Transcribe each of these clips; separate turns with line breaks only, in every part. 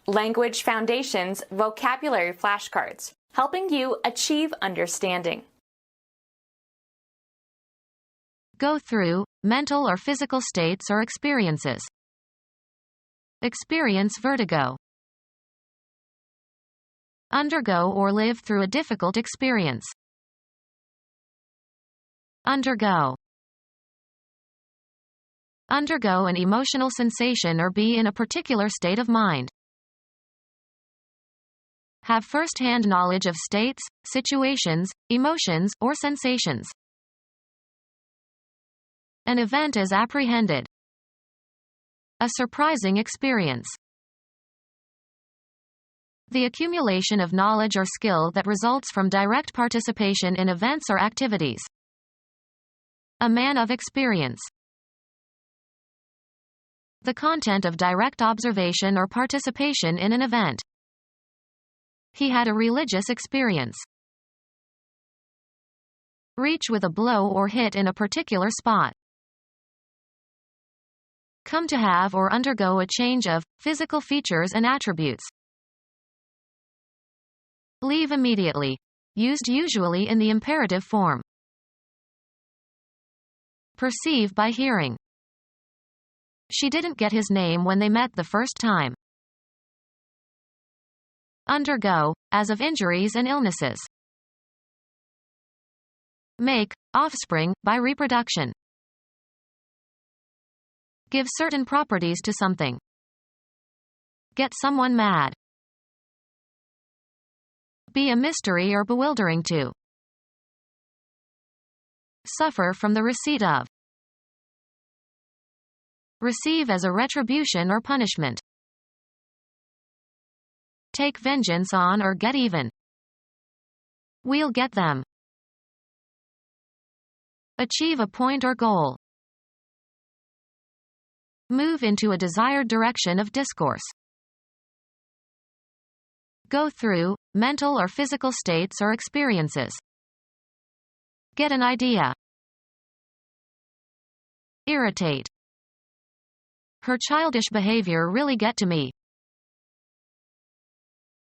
Language Foundations Vocabulary Flashcards, helping you achieve understanding.
Go through, mental or physical states or experiences. Experience vertigo. Undergo or live through a difficult experience. Undergo. Undergo an emotional sensation or be in a particular state of mind. Have first-hand knowledge of states, situations, emotions, or sensations. An event is apprehended. A surprising experience. The accumulation of knowledge or skill that results from direct participation in events or activities. A man of experience. The content of direct observation or participation in an event. He had a religious experience. Reach with a blow or hit in a particular spot. Come to have or undergo a change of physical features and attributes. Leave immediately. Used usually in the imperative form. Perceive by hearing. She didn't get his name when they met the first time. Undergo, as of injuries and illnesses. Make, offspring, by reproduction. Give certain properties to something. Get someone mad. Be a mystery or bewildering to. Suffer from the receipt of. Receive as a retribution or punishment. Take vengeance on or get even. We'll get them. Achieve a point or goal. Move into a desired direction of discourse. Go through, mental or physical states or experiences. Get an idea. Irritate. Her childish behavior really get to me.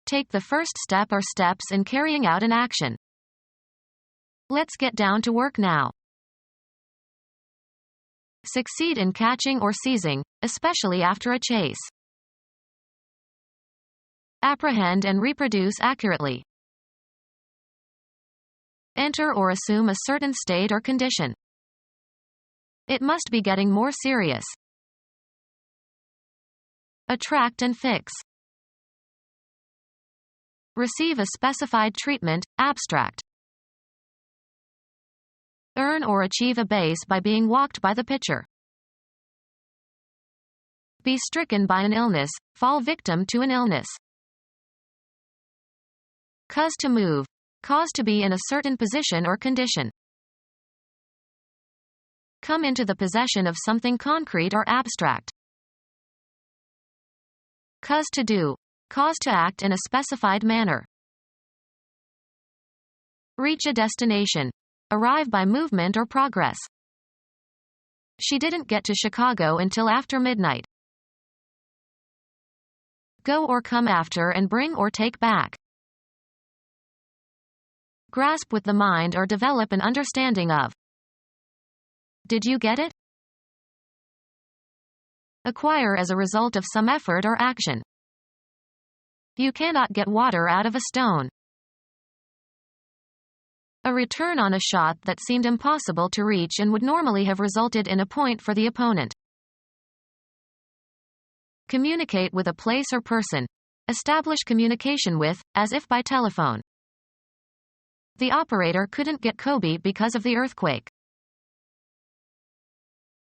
Take the first step or steps in carrying out an action. Let's get down to work now. Succeed in catching or seizing, especially after a chase. Apprehend and reproduce accurately. Enter or assume a certain state or condition. It must be getting more serious. Attract and fix. Receive a specified treatment, abstract. Earn or achieve a base by being walked by the pitcher. Be stricken by an illness, fall victim to an illness. Cause to move. Cause to be in a certain position or condition. Come into the possession of something concrete or abstract. Cause to do. Cause to act in a specified manner. Reach a destination. Arrive by movement or progress. She didn't get to Chicago until after midnight. Go or come after and bring or take back. Grasp with the mind or develop an understanding of. Did you get it? Acquire as a result of some effort or action. You cannot get water out of a stone. A return on a shot that seemed impossible to reach and would normally have resulted in a point for the opponent. Communicate with a place or person. Establish communication with, as if by telephone. The operator couldn't get Kobe because of the earthquake.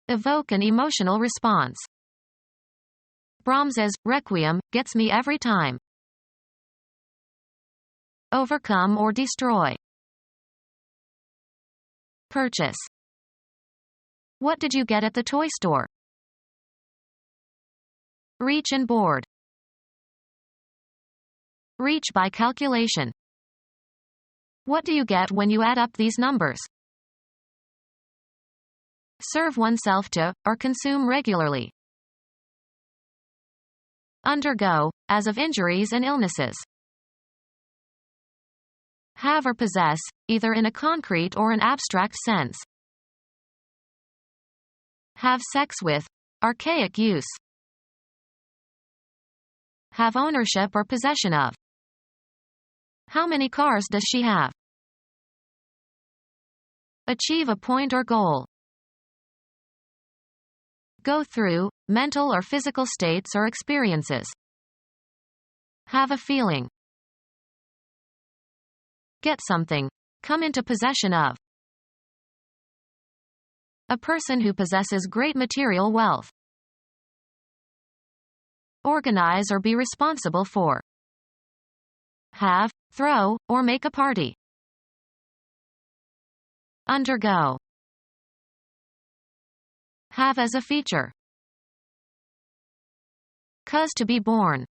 Evoke an emotional response. Brahms's Requiem gets me every time. Overcome or destroy. Purchase. What did you get at the toy store? Reach and board. Reach by calculation. What do you get when you add up these numbers? Serve oneself to, or consume regularly. Undergo, as of injuries and illnesses. Have or possess, either in a concrete or an abstract sense. Have sex with, archaic use. Have ownership or possession of. How many cars does she have? Achieve a point or goal. Go through, mental or physical states or experiences. Have a feeling. Get something. Come into possession of. A person who possesses great material wealth. Organize or be responsible for. Have, throw, or make a party. Undergo. Have as a feature. Cause to be born.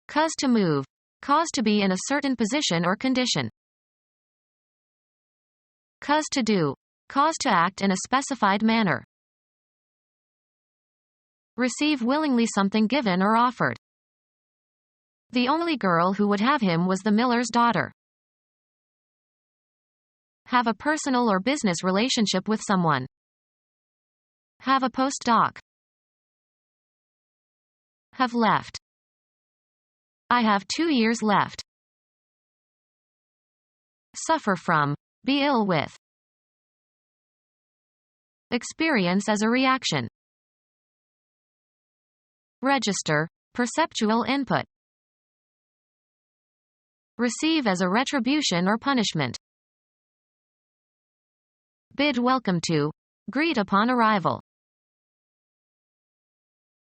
Cause to move. Cause to be in a certain position or condition. Cause to do. Cause to act in a specified manner. Receive willingly something given or offered. The only girl who would have him was the miller's daughter. Have a personal or business relationship with someone. Have a postdoc. Have left. I have 2 years left. Suffer from. Be ill with. Experience as a reaction. Register. Perceptual input. Receive as a retribution or punishment. Bid welcome to. Greet upon arrival.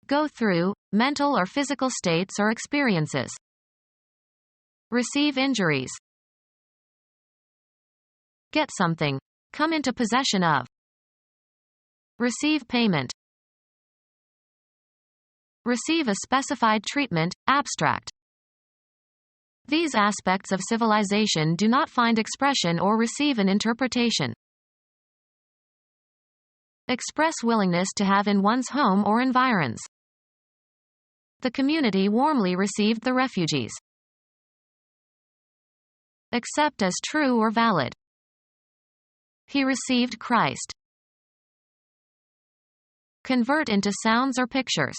Go through, mental or physical states or experiences. Receive injuries. Get something. Come into possession of. Receive payment. Receive a specified treatment, abstract. These aspects of civilization do not find expression or receive an interpretation. Express willingness to have in one's home or environs. The community warmly received the refugees. Accept as true or valid. He received Christ. Convert into sounds or pictures.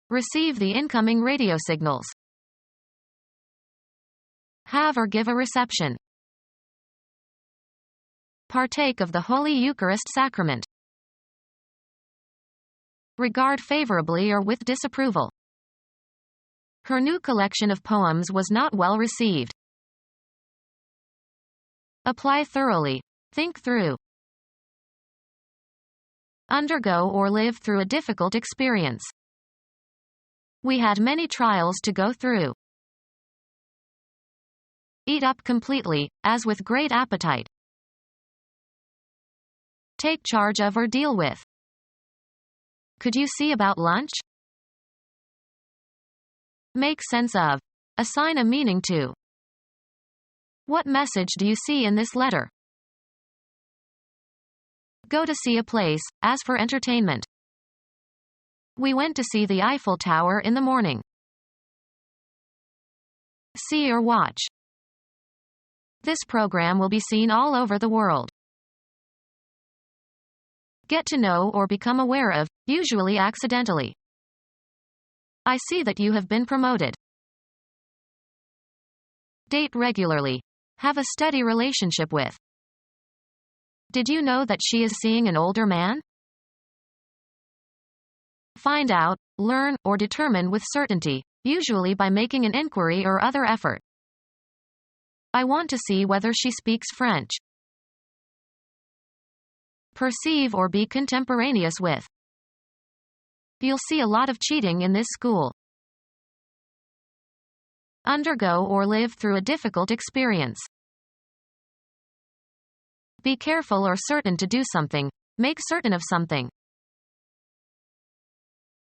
Receive the incoming radio signals. Have or give a reception. Partake of the Holy Eucharist sacrament. Regard favorably or with disapproval. Her new collection of poems was not well received. Apply thoroughly. Think through. Undergo or live through a difficult experience. We had many trials to go through. Eat up completely, as with great appetite. Take charge of or deal with. Could you see about lunch? Make sense of. Assign a meaning to. What message do you see in this letter? Go to see a place, as for entertainment. We went to see the Eiffel Tower in the morning. See or watch. This program will be seen all over the world. Get to know or become aware of, usually accidentally. I see that you have been promoted. Date regularly. Have a steady relationship with. Did you know that she is seeing an older man? Find out, learn, or determine with certainty, usually by making an inquiry or other effort. I want to see whether she speaks French. Perceive or be contemporaneous with. You'll see a lot of cheating in this school. Undergo or live through a difficult experience. Be careful or certain to do something. Make certain of something.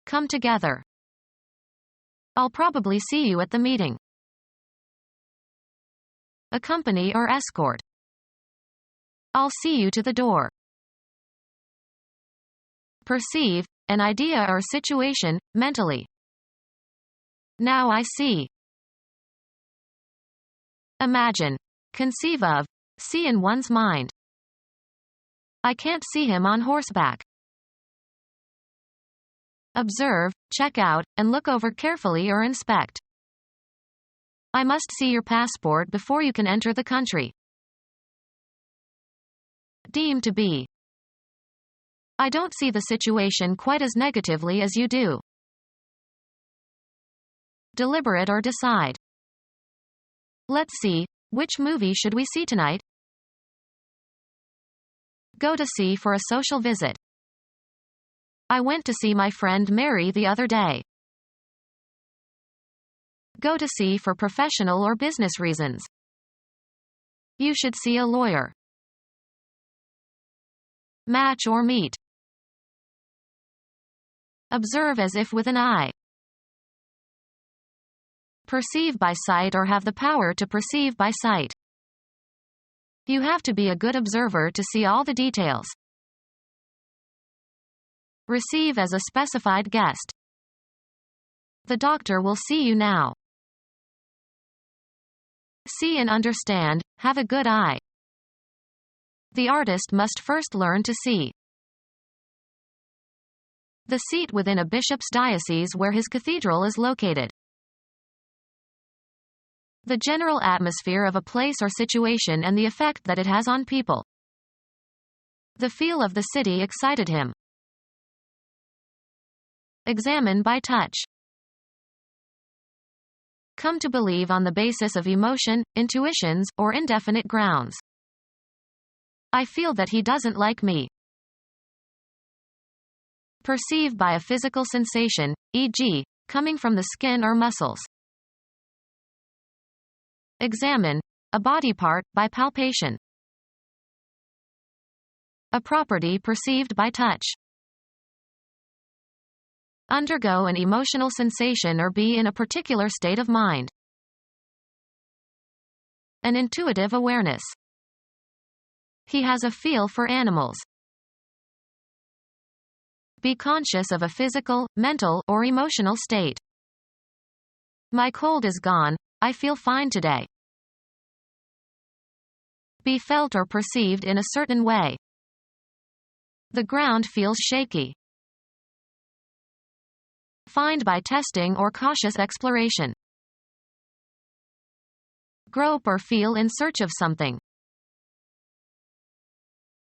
Come together. I'll probably see you at the meeting. Accompany or escort. I'll see you to the door. Perceive, an idea or situation, mentally. Now I see. Imagine. Conceive of. See in one's mind. I can't see him on horseback. Observe, check out, and look over carefully or inspect. I must see your passport before you can enter the country. Deem to be. I don't see the situation quite as negatively as you do. Deliberate or decide. Let's see, which movie should we see tonight? Go to see for a social visit. I went to see my friend Mary the other day. Go to see for professional or business reasons. You should see a lawyer. Match or meet. Observe as if with an eye. Perceive by sight or have the power to perceive by sight. You have to be a good observer to see all the details. Receive as a specified guest. The doctor will see you now. See and understand, have a good eye. The artist must first learn to see. The seat within a bishop's diocese where his cathedral is located. The general atmosphere of a place or situation and the effect that it has on people. The feel of the city excited him. Examine by touch. Come to believe on the basis of emotion, intuitions, or indefinite grounds. I feel that he doesn't like me. Perceive by a physical sensation, e.g., coming from the skin or muscles. Examine, a body part, by palpation. A property perceived by touch. Undergo an emotional sensation or be in a particular state of mind. An intuitive awareness. He has a feel for animals. Be conscious of a physical, mental, or emotional state. My cold is gone, I feel fine today. Be felt or perceived in a certain way. The ground feels shaky. Find by testing or cautious exploration. Grope or feel in search of something.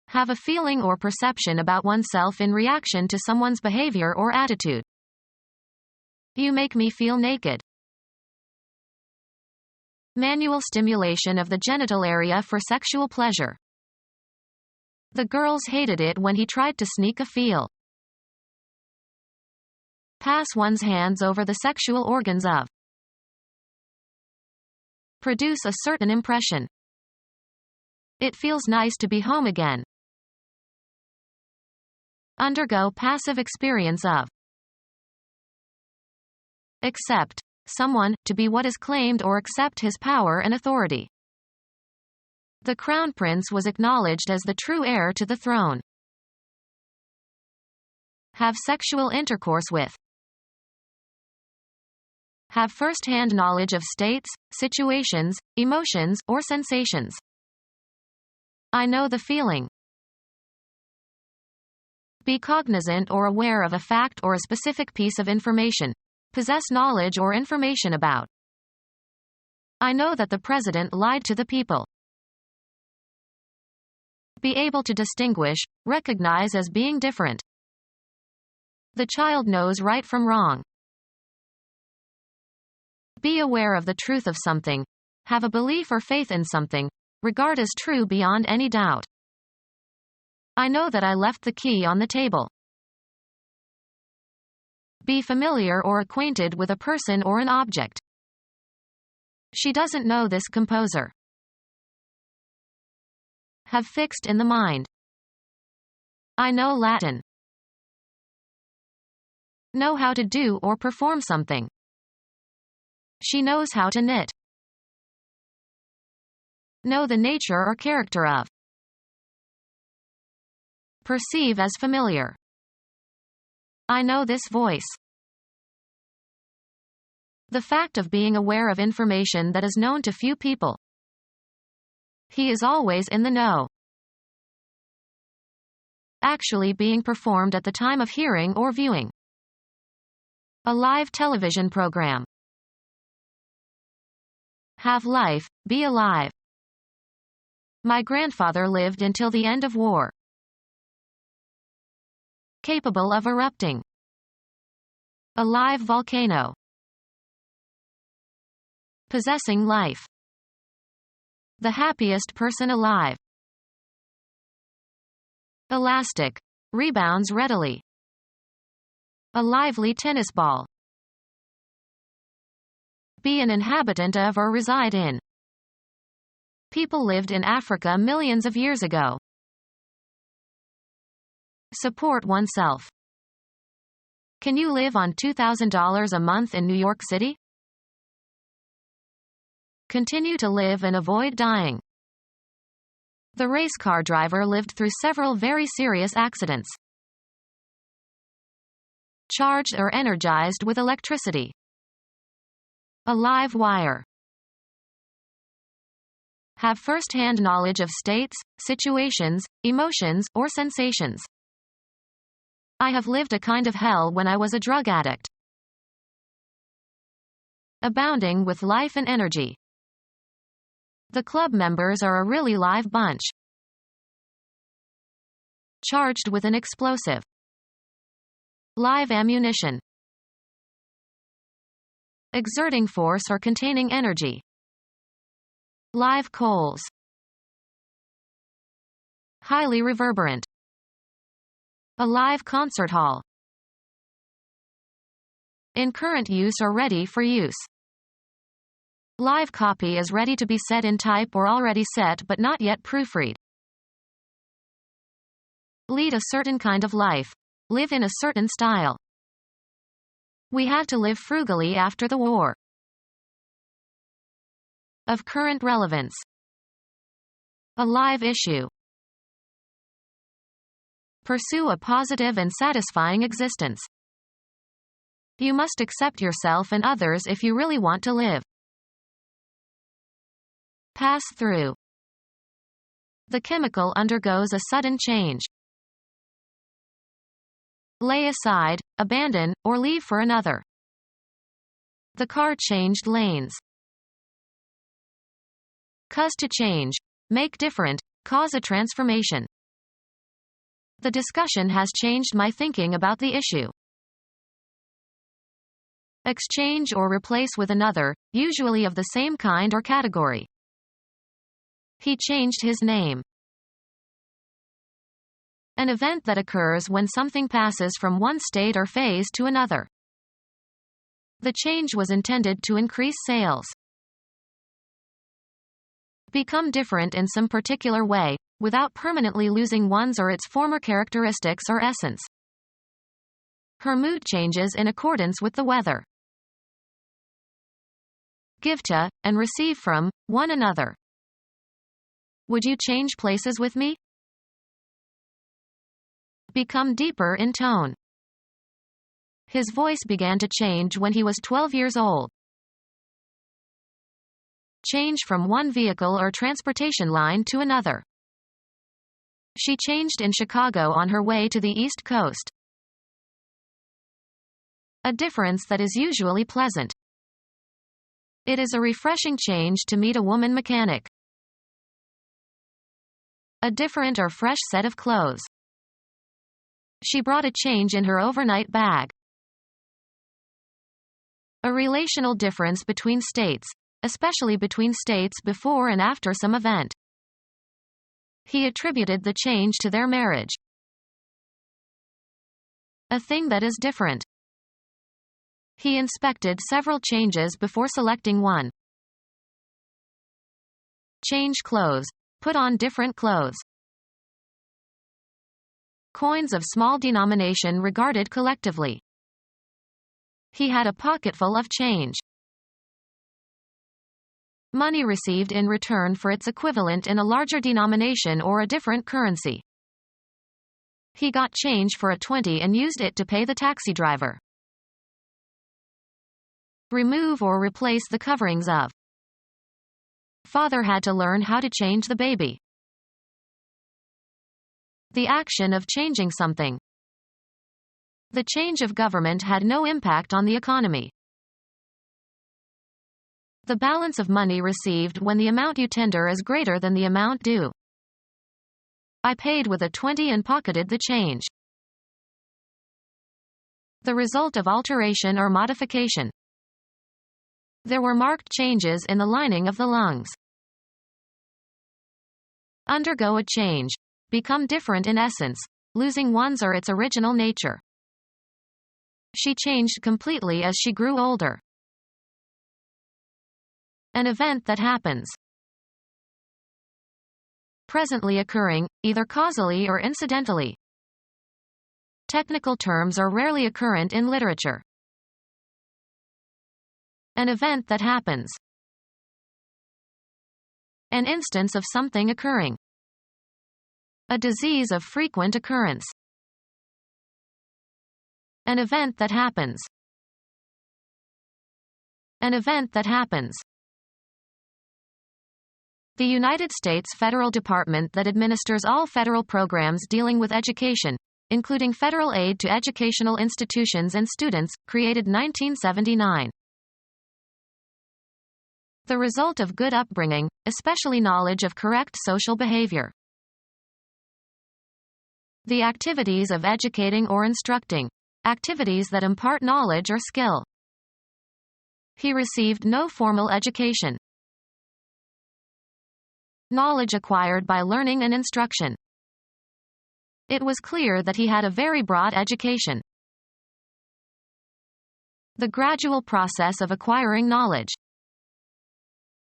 Have a feeling or perception about oneself in reaction to someone's behavior or attitude. You make me feel naked. Manual stimulation of the genital area for sexual pleasure. The girls hated it when he tried to sneak a feel. Pass one's hands over the sexual organs of. Produce a certain impression. It feels nice to be home again. Undergo passive experience of. Accept. Someone, to be what is claimed or accept his power and authority. The crown prince was acknowledged as the true heir to the throne. Have sexual intercourse with. Have first-hand knowledge of states, situations, emotions, or sensations. I know the feeling. Be cognizant or aware of a fact or a specific piece of information. Possess knowledge or information about. I know that the president lied to the people. Be able to distinguish, recognize as being different. The child knows right from wrong. Be aware of the truth of something. Have a belief or faith in something. Regard as true beyond any doubt. I know that I left the key on the table. Be familiar or acquainted with a person or an object. She doesn't know this composer. Have fixed in the mind. I know Latin. Know how to do or perform something. She knows how to knit. Know the nature or character of. Perceive as familiar. I know this voice. The fact of being aware of information that is known to few people. He is always in the know. Actually being performed at the time of hearing or viewing. A live television program. Have life, be alive. My grandfather lived until the end of war. Capable of erupting. A live volcano. Possessing life. The happiest person alive. Elastic. Rebounds readily. A lively tennis ball. Be an inhabitant of or reside in. People lived in Africa millions of years ago. Support oneself. Can you live on $2,000 a month in New York City? Continue to live and avoid dying. The race car driver lived through several very serious accidents. Charged or energized with electricity. A live wire. Have first-hand knowledge of states, situations, emotions, or sensations. I have lived a kind of hell when I was a drug addict. Abounding with life and energy. The club members are a really live bunch. Charged with an explosive. Live ammunition. Exerting force or containing energy. Live coals. Highly reverberant. A live concert hall. In current use or ready for use. Live copy is ready to be set in type or already set but not yet proofread. Lead a certain kind of life. Live in a certain style. We had to live frugally after the war. Of current relevance. A live issue. Pursue a positive and satisfying existence. You must accept yourself and others if you really want to live. Pass through. The chemical undergoes a sudden change. Lay aside, abandon, or leave for another. The car changed lanes. Cause to change, make different, cause a transformation. The discussion has changed my thinking about the issue. Exchange or replace with another, usually of the same kind or category. He changed his name. An event that occurs when something passes from one state or phase to another. The change was intended to increase sales. Become different in some particular way, without permanently losing one's or its former characteristics or essence. Her mood changes in accordance with the weather. Give to, and receive from, one another. Would you change places with me? Become deeper in tone. His voice began to change when he was 12 years old. Change from one vehicle or transportation line to another. She changed in Chicago on her way to the East Coast. A difference that is usually pleasant. It is a refreshing change to meet a woman mechanic. A different or fresh set of clothes. She brought a change in her overnight bag. A relational difference between states, especially between states before and after some event. He attributed the change to their marriage. A thing that is different. He inspected several changes before selecting one. Change clothes. Put on different clothes. Coins of small denomination regarded collectively. He had a pocketful of change. Money received in return for its equivalent in a larger denomination or a different currency. He got change for a 20 and used it to pay the taxi driver. Remove or replace the coverings of. Father had to learn how to change the baby. The action of changing something. The change of government had no impact on the economy. The balance of money received when the amount you tender is greater than the amount due. I paid with a 20 and pocketed the change. The result of alteration or modification. There were marked changes in the lining of the lungs. Undergo a change. Become different in essence, losing one's or its original nature. She changed completely as she grew older. An event that happens. Presently occurring, either causally or incidentally. Technical terms are rarely occurrent in literature. An event that happens. An instance of something occurring. A disease of frequent occurrence. An event that happens. An event that happens. The United States federal department that administers all federal programs dealing with education, including federal aid to educational institutions and students, created 1979. The result of good upbringing, especially knowledge of correct social behavior. The activities of educating or instructing. Activities that impart knowledge or skill. He received no formal education. Knowledge acquired by learning and instruction. It was clear that he had a very broad education. The gradual process of acquiring knowledge.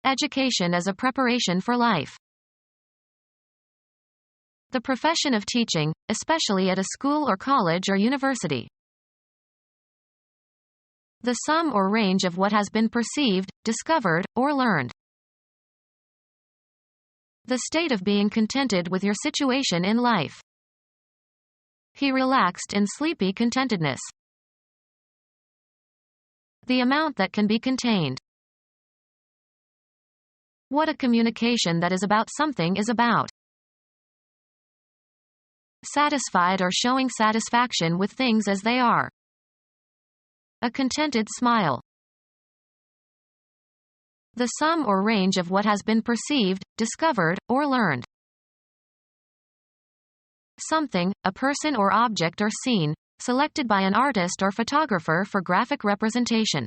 Education as a preparation for life. The profession of teaching, especially at a school or college or university. The sum or range of what has been perceived, discovered, or learned. The state of being contented with your situation in life. He relaxed in sleepy contentedness. The amount that can be contained. What a communication that is about something is about. Satisfied or showing satisfaction with things as they are. A contented smile. The sum or range of what has been perceived, discovered, or learned. Something, a person or object or scene, selected by an artist or photographer for graphic representation.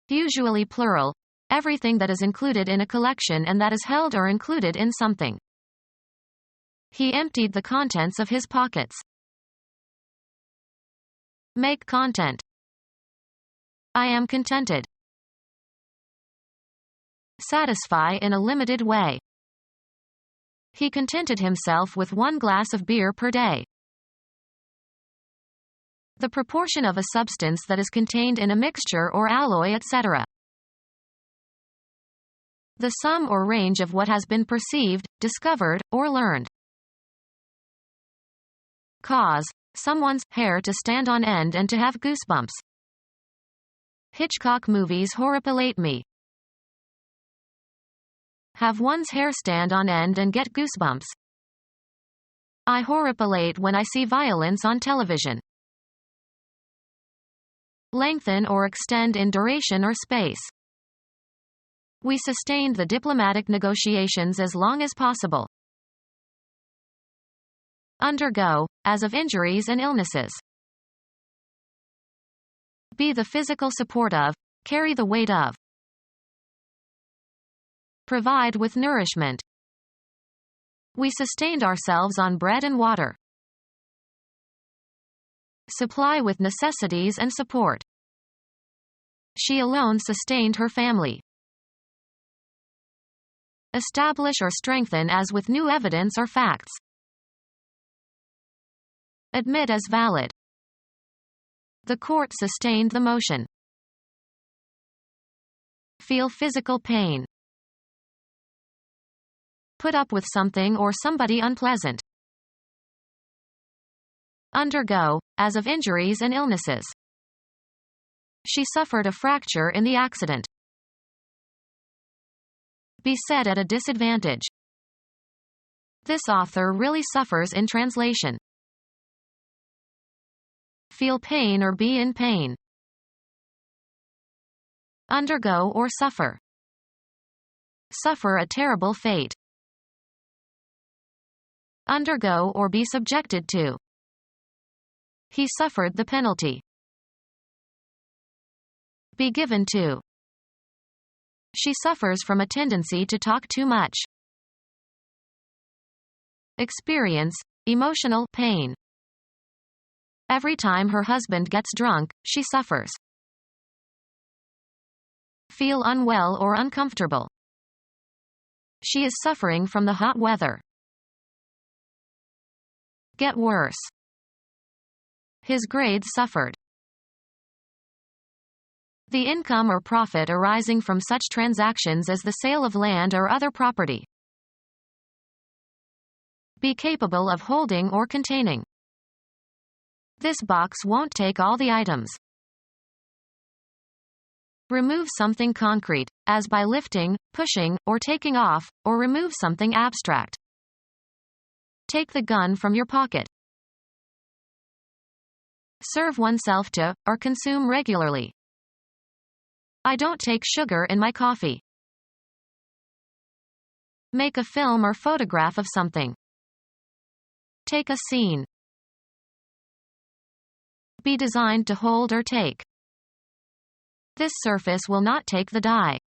Usually plural, everything that is included in a collection and that is held or included in something. He emptied the contents of his pockets. Make content. I am contented. Satisfy in a limited way. He contented himself with 1 glass of beer per day. The proportion of a substance that is contained in a mixture or alloy, etc. The sum or range of what has been perceived, discovered, or learned. Cause someone's hair to stand on end and to have goosebumps. Hitchcock movies horripilate me. Have one's hair stand on end and get goosebumps. I horripilate when I see violence on television. Lengthen or extend in duration or space. We sustained the diplomatic negotiations as long as possible. Undergo, as of injuries and illnesses. Be the physical support of, carry the weight of. Provide with nourishment. We sustained ourselves on bread and water. Supply with necessities and support. She alone sustained her family. Establish or strengthen as with new evidence or facts. Admit as valid. The court sustained the motion. Feel physical pain. Put up with something or somebody unpleasant. Undergo, as of injuries and illnesses. She suffered a fracture in the accident. Be set at a disadvantage. This author really suffers in translation. Feel pain or be in pain. Undergo or suffer. Suffer a terrible fate. Undergo or be subjected to. He suffered the penalty. Be given to. She suffers from a tendency to talk too much. Experience emotional pain. Every time her husband gets drunk, she suffers. Feel unwell or uncomfortable. She is suffering from the hot weather. Get worse. His grades suffered. The income or profit arising from such transactions as the sale of land or other property. Be capable of holding or containing. This box won't take all the items. Remove something concrete, as by lifting, pushing, or taking off, or remove something abstract. Take the gun from your pocket. Serve oneself to, or consume regularly. I don't take sugar in my coffee. Make a film or photograph of something. Take a scene. Be designed to hold or take. This surface will not take the dye.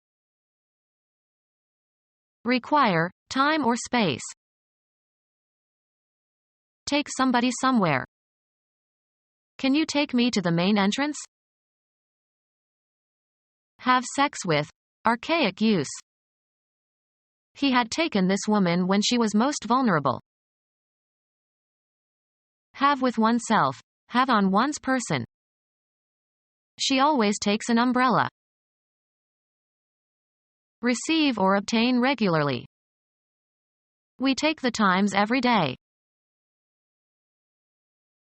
Require time or space. Take somebody somewhere. Can you take me to the main entrance? Have sex with. Archaic use. He had taken this woman when she was most vulnerable. Have with oneself. Have on one's person. She always takes an umbrella. Receive or obtain regularly. We take the Times every day.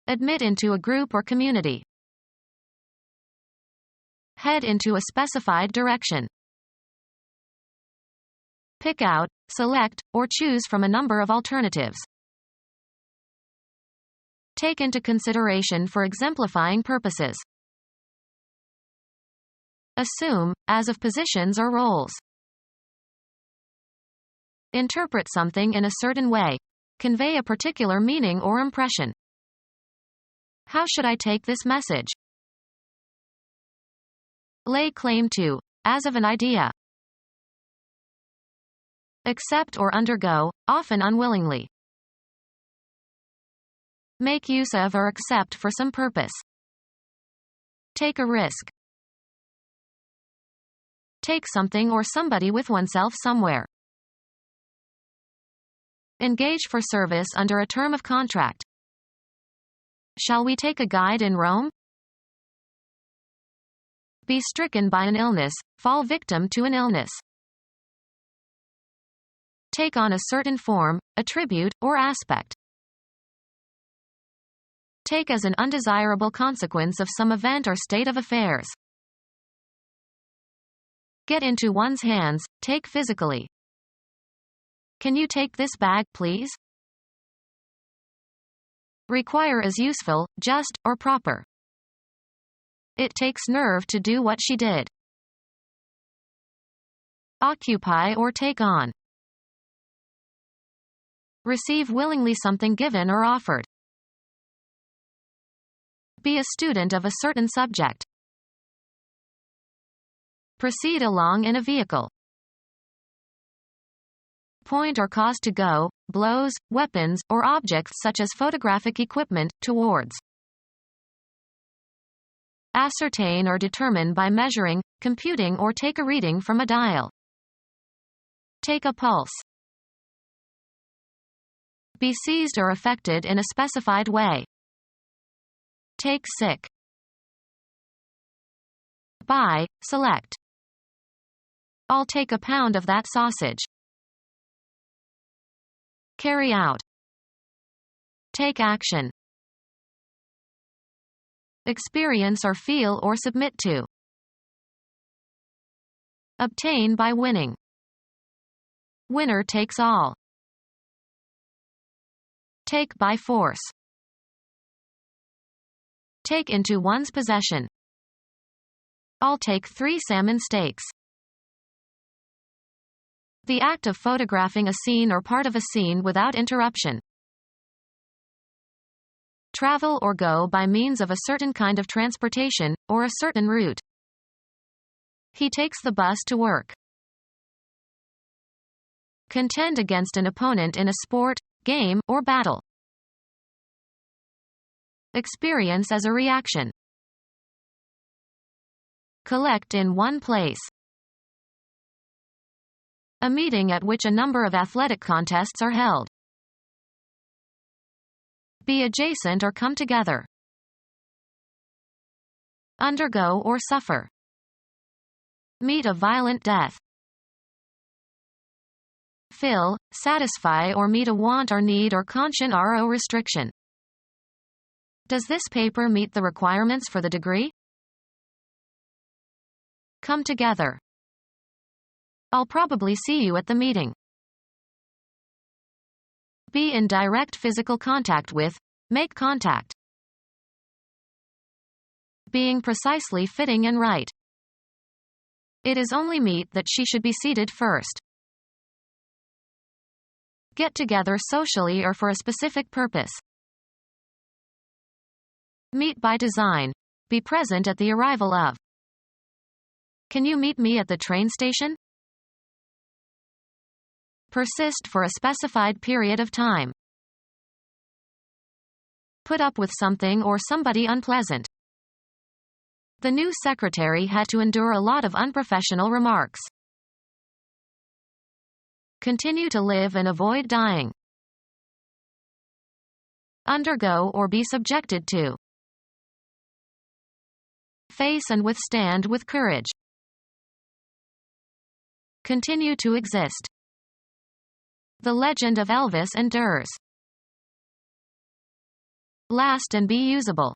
Admit into a group or community. Head into a specified direction. Pick out, select, or choose from a number of alternatives. Take into consideration for exemplifying purposes. Assume, as of positions or roles. Interpret something in a certain way. Convey a particular meaning or impression. How should I take this message? Lay claim to, as of an idea. Accept or undergo, often unwillingly. Make use of or accept for some purpose. Take a risk. Take something or somebody with oneself somewhere. Engage for service under a term of contract. Shall we take a guide in Rome? Be stricken by an illness, fall victim to an illness. Take on a certain form, attribute, or aspect. Take as an undesirable consequence of some event or state of affairs. Get into one's hands, take physically. Can you take this bag, please? Require as useful, just, or proper. It takes nerve to do what she did. Occupy or take on. Receive willingly something given or offered. Be a student of a certain subject. Proceed along in a vehicle. Point or cause to go, blows, weapons, or objects such as photographic equipment, towards. Ascertain or determine by measuring, computing or take a reading from a dial. Take a pulse. Be seized or affected in a specified way. Take sick. Buy, select. I'll take a pound of that sausage. Carry out. Take action. experience or feel or submit to. Obtain by winning. Winner takes all. Take by force. Take into one's possession. I'll take 3 salmon steaks. The act of photographing a scene or part of a scene without interruption. Travel or go by means of a certain kind of transportation, or a certain route. He takes the bus to work. Contend against an opponent in a sport, game, or battle. Experience as a reaction. Collect in one place. A meeting at which a number of athletic contests are held. Be adjacent or come together. Undergo or suffer. Meet a violent death. Fill, satisfy or meet a want or need or conscience or restriction. Does this paper meet the requirements for the degree? Come together. I'll probably see you at the meeting. Be in direct physical contact with, make contact. Being precisely fitting and right. It is only meet that she should be seated first. Get together socially or for a specific purpose. Meet by design. Be present at the arrival of. Can you meet me at the train station? Persist for a specified period of time. Put up with something or somebody unpleasant. The new secretary had to endure a lot of unprofessional remarks. Continue to live and avoid dying. Undergo or be subjected to. Face and withstand with courage. Continue to exist. The legend of Elvis endures. Last and be usable.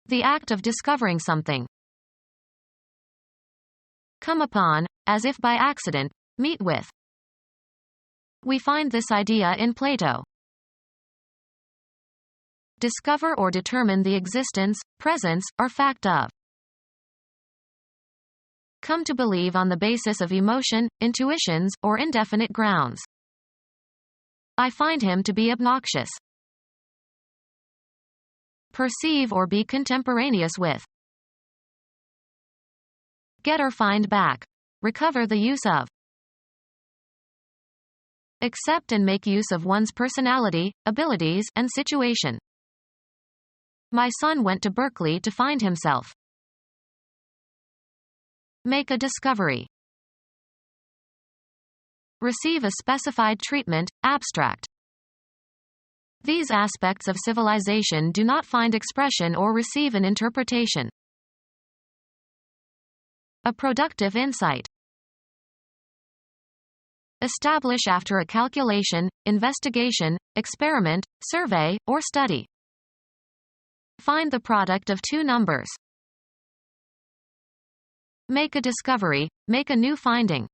The act of discovering something. Come upon, as if by accident, meet with. We find this idea in Plato. Discover or determine the existence, presence, or fact of. Come to believe on the basis of emotion, intuitions, or indefinite grounds. I find him to be obnoxious. Perceive or be contemporaneous with. Get or find back. Recover the use of. Accept and make use of one's personality, abilities, and situation. My son went to Berkeley to find himself. Make a discovery. Receive a specified treatment, abstract. These aspects of civilization do not find expression or receive an interpretation. A productive insight. Establish after a calculation, investigation, experiment, survey, or study. Find the product of 2 numbers. Make a discovery, make a new finding.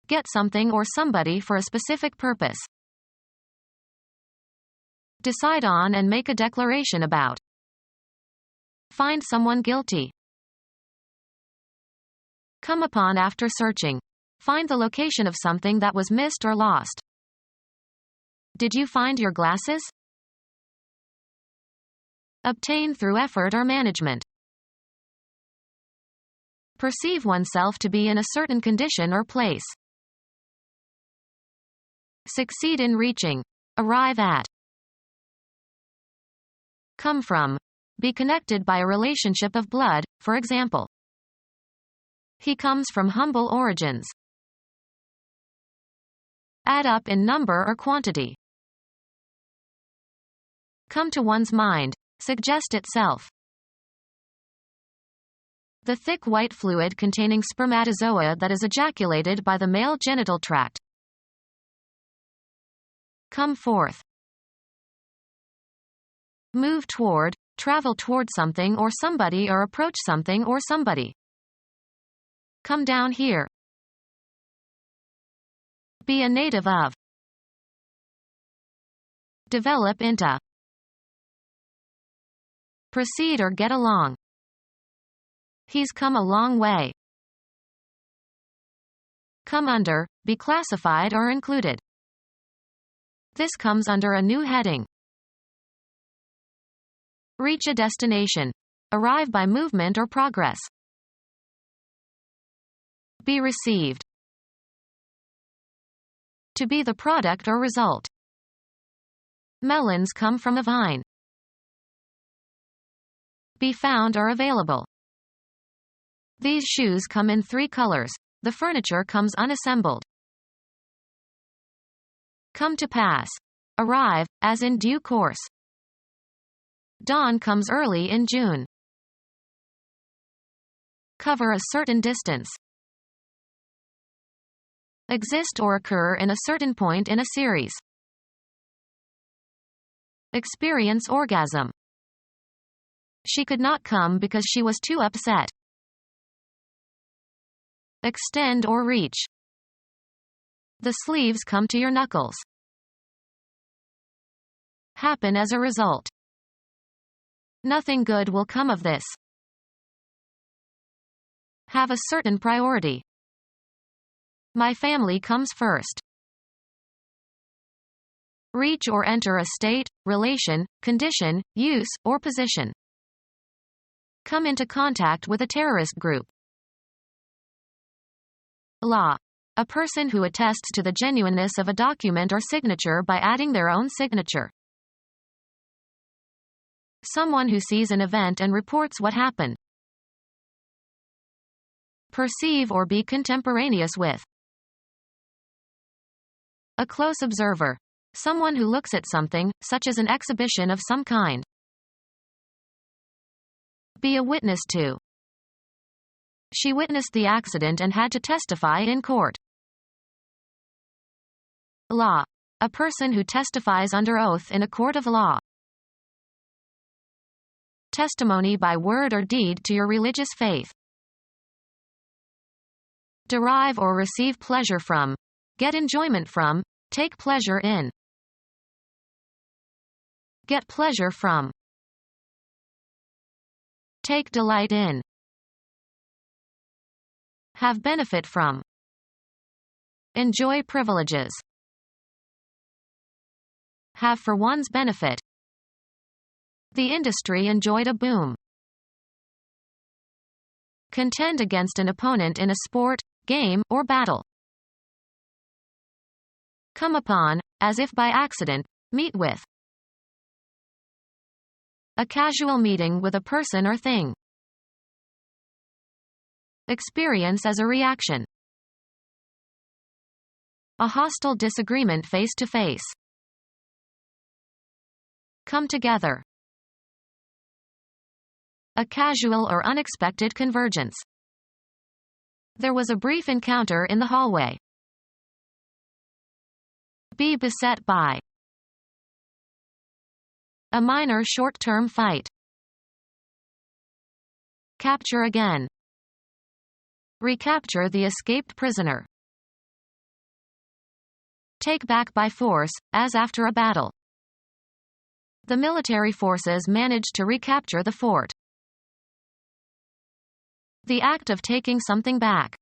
Get something or somebody for a specific purpose. Decide on and make a declaration about. Find someone guilty. Come upon after searching. Find the location of something that was missed or lost. Did you find your glasses? Obtain through effort or management. Perceive oneself to be in a certain condition or place. Succeed in reaching. Arrive at. Come from. Be connected by a relationship of blood, for example. He comes from humble origins. Add up in number or quantity. Come to one's mind. Suggest itself. The thick white fluid containing spermatozoa that is ejaculated by the male genital tract. Come forth. Move toward, travel toward something or somebody or approach something or somebody. Come down here. Be a native of. Develop into. Proceed or get along. He's come a long way. Come under, be classified or included. This comes under a new heading. Reach a destination. Arrive by movement or progress. Be received. To be the product or result. Melons come from a vine. Be found or available. These shoes come in 3 colors. The furniture comes unassembled. Come to pass. Arrive, as in due course. Dawn comes early in June. Cover a certain distance. Exist or occur in a certain point in a series. Experience orgasm. She could not come because she was too upset. Extend or reach. The sleeves come to your knuckles. Happen as a result. Nothing good will come of this. Have a certain priority. My family comes first. Reach or enter a state, relation, condition, use, or position. Come into contact with a terrorist group. Law. A person who attests to the genuineness of a document or signature by adding their own signature. Someone who sees an event and reports what happened. Perceive or be contemporaneous with. A close observer. Someone who looks at something, such as an exhibition of some kind. Be a witness to. She witnessed the accident and had to testify in court. Law. A person who testifies under oath in a court of law. Testimony by word or deed to your religious faith. Derive or receive pleasure from. Get enjoyment from. Take pleasure in. Get pleasure from. Take delight in. Have benefit from. Enjoy privileges. Have for one's benefit. The industry enjoyed a boom. Contend against an opponent in a sport, game, or battle. Come upon, as if by accident, meet with. A casual meeting with a person or thing. Experience as a reaction. A hostile disagreement face to face. Come together. A casual or unexpected convergence. There was a brief encounter in the hallway. Be beset by. A minor short-term fight. Capture again. Recapture the escaped prisoner. Take back by force, as after a battle. The military forces managed to recapture the fort. The act of taking something back.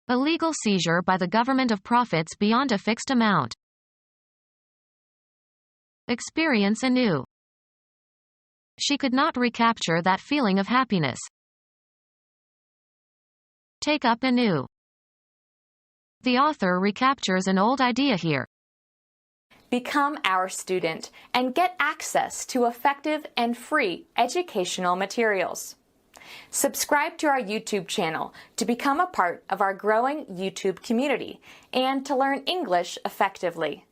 A legal seizure by the government of profits beyond a fixed amount. Experience anew. She could not recapture that feeling of happiness. Take up anew. The author recaptures an old idea here.
Become our student and get access to effective and free educational materials. Subscribe to our YouTube channel to become a part of our growing YouTube community and to learn English effectively.